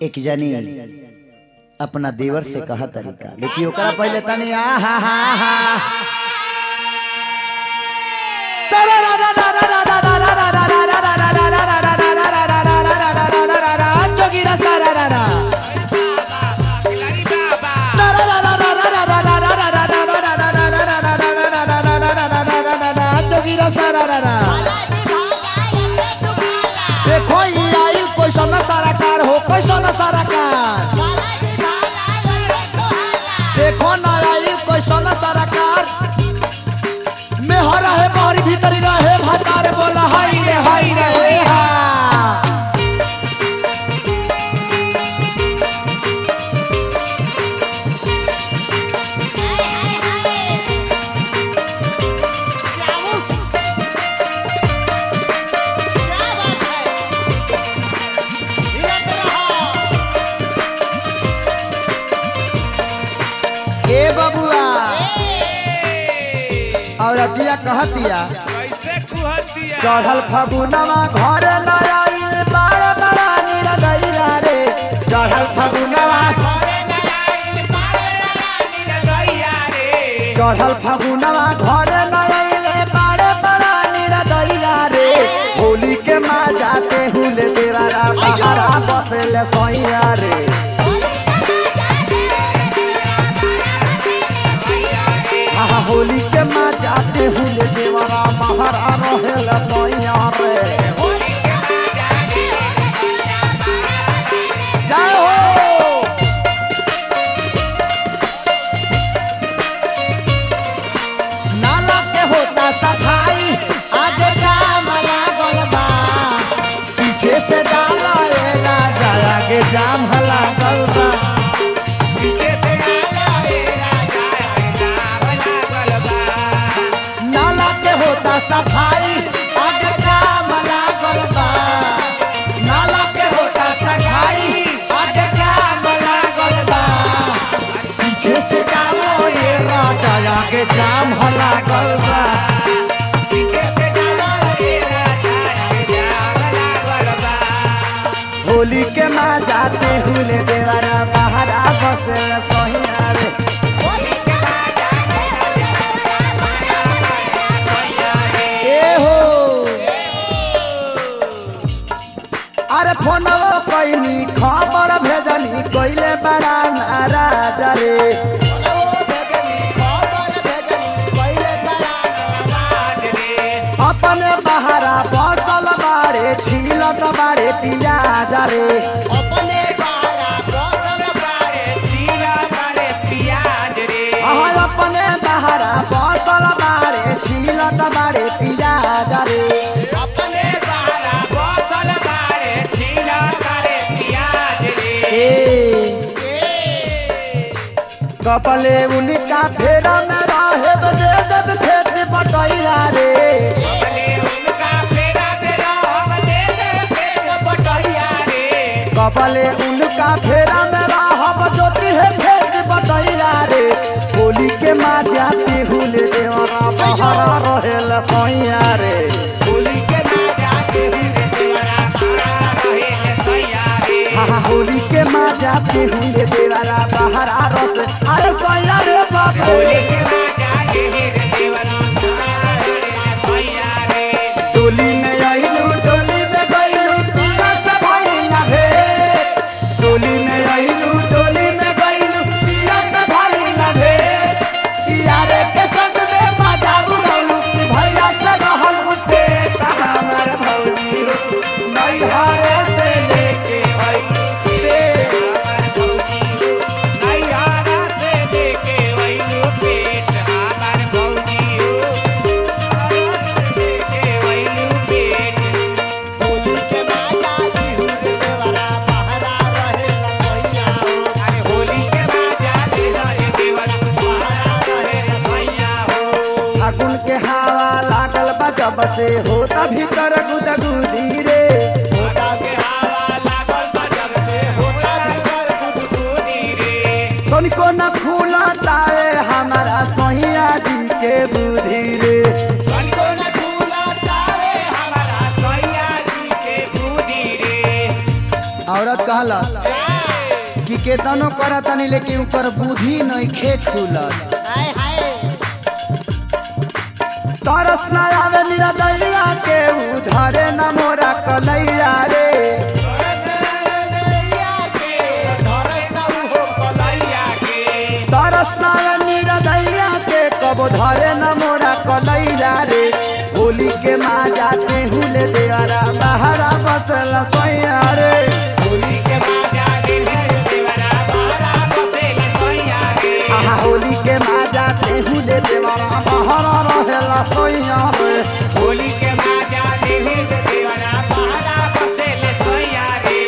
एक जनी अपना देवर से कहा तरीका, लेकिन ओकरा पहले तनी देखो ये आई कोई सोना सारा कार हो, कोई सोना सारा कार देखो ना आई कोई सोना सारा कार में हरा है बाहरी भीतरी रहे भातार बोला हाय रे हा और अतिया कहतिया चढ़ल फगुनवा घर न आइल बार बड़ा निरदैया रे, चढ़ल फगुनवा चढ़ल फगुनवा घर न आइल बार बड़ा निरदैया रे, होली के माँ जाते हुले देवरा बहरा बसेल सैया रे, होली के माँ जाते हुए देवरा महारा रहेल सैया रे, जय हो। नाला के होता सफाई आज जाम लागल बा, पीछे से डाला रे राजा आगे जाम लागल बा, पीछे से सफाई आगे काम लागल बा, नाला के होता सफाई आगे काम लागल बा, पीछे से डालो ये राजा आगे जाम लागल बा, पीछे से डालो ये राजा आगे जाम लागल बा, होली के माँ जाते हुए देवरा बहरा बसेल सैया रे, अरे फोनवा कैनी खबर भेजनी कोइले बड़ा नाराज रे, अपने बहरा बसल बाड़े छीलत बाड़े पियाज रे, अपने बहरा बसल बाड़े छीलत बाड़े पियाज रे, अपने बहरा बसल बाड़े छीलत बाड़े पियाज रे, अपने बहरा बसल कपले उनका फेरा में रहे तो दे दे खेत पटैया रे, कपले उनका फेरा में रहे दे दे खेत पटैया रे, कपले उनका फेरा में रहे जोती है खेत पटैया रे, होली के माँ जाती हुले देवरा बहरा रहेल सैया रे, होली के माँ जाती हुले देवरा बहरा रहेल सैया रे, होली के माँ जाते हुए देवरा बहरा रस अरे सैया रे बाप, होली के माँ जाते हुए देवरा बहरा सैया रे, टोली में आइलू टोली में गइलू पिया से भइला भेट, टोली में आइलू टोली में गइलू पिया से भइला भेट, यारे के संग में मजा उड़ौलू भैया से रहल से हमर भौजी नहीं हारे से लेके आई जब से होता भीतर गुदगुदी रे, होता के हवा लागल बा जब से होता भीतर गुदगुदी रे, तनिको न खुला ताए हमारा सैया जी के बुद्धि रे, तनिको न खुला ताए हमारा सैया जी के बुद्धि रे, औरत कहला कि केतनो करतनी लेकिन ऊपर बुद्धि नहीं खे खुलत। तरस न आवे निरदैया के उधरे न मोरा कलैया रे। तरस न आवे निरदैया के कब धरे न मोरा कलैया रे। होली के माँ जाते हुले देवरा बहरा बसल सैया रे। होली के माँ जाते हुले देवरा बहरा बसल सैया रे। होली के माँ जाते हुले देवरा बहरा रहेला सैया रे। होली के माँ जाते हुले देवरा बहरा बसल सैया रे।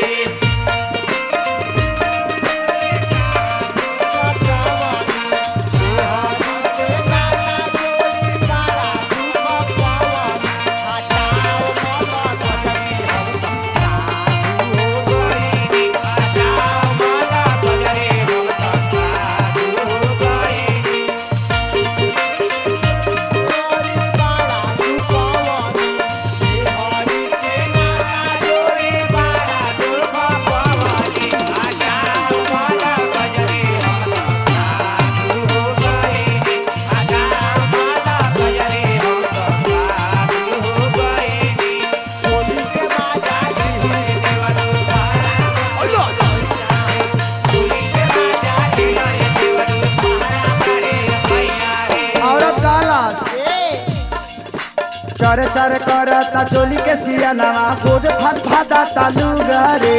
चरे चरे करता चोली के सिया नवा खोज फट फाटा तालू गरे।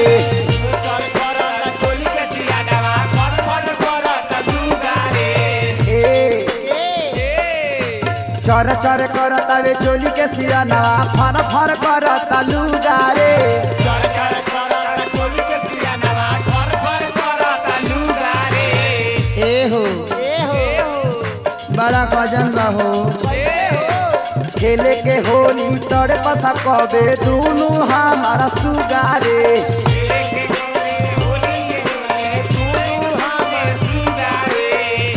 चर चर करता वे चोली के सिया नवा फर फर करता लू गरे। ए हो बड़ा गजन हो खेले के होली तोरे पसा कबे दूनु हमारा सुगारे।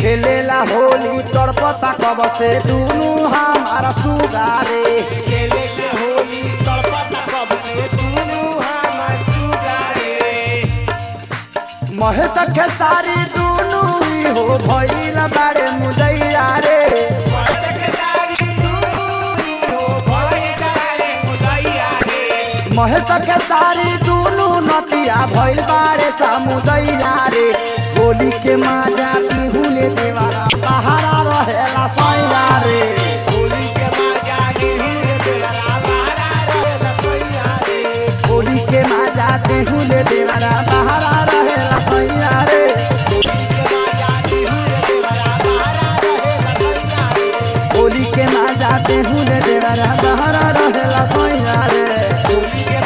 खेलेला होली तोर पता कब से दूनु हमारा सुगारे। महेश खेसारी दूनु हो भइला बारे मुदैया रे। महेश खेसारी दूनु नतिया भइल बारे समुदैया रे। होली के माँ जाती हुले देवरा बहरा रहेला सैया रे। होली के माँ जाती हुले देवरा बहरा रहेला सैया रे। होली के माँ जाती हुले देवरा बहरा रहेला सैया रे। होली के माँ जाते हुले देवरा बहरा रहेला सैया रे। होली के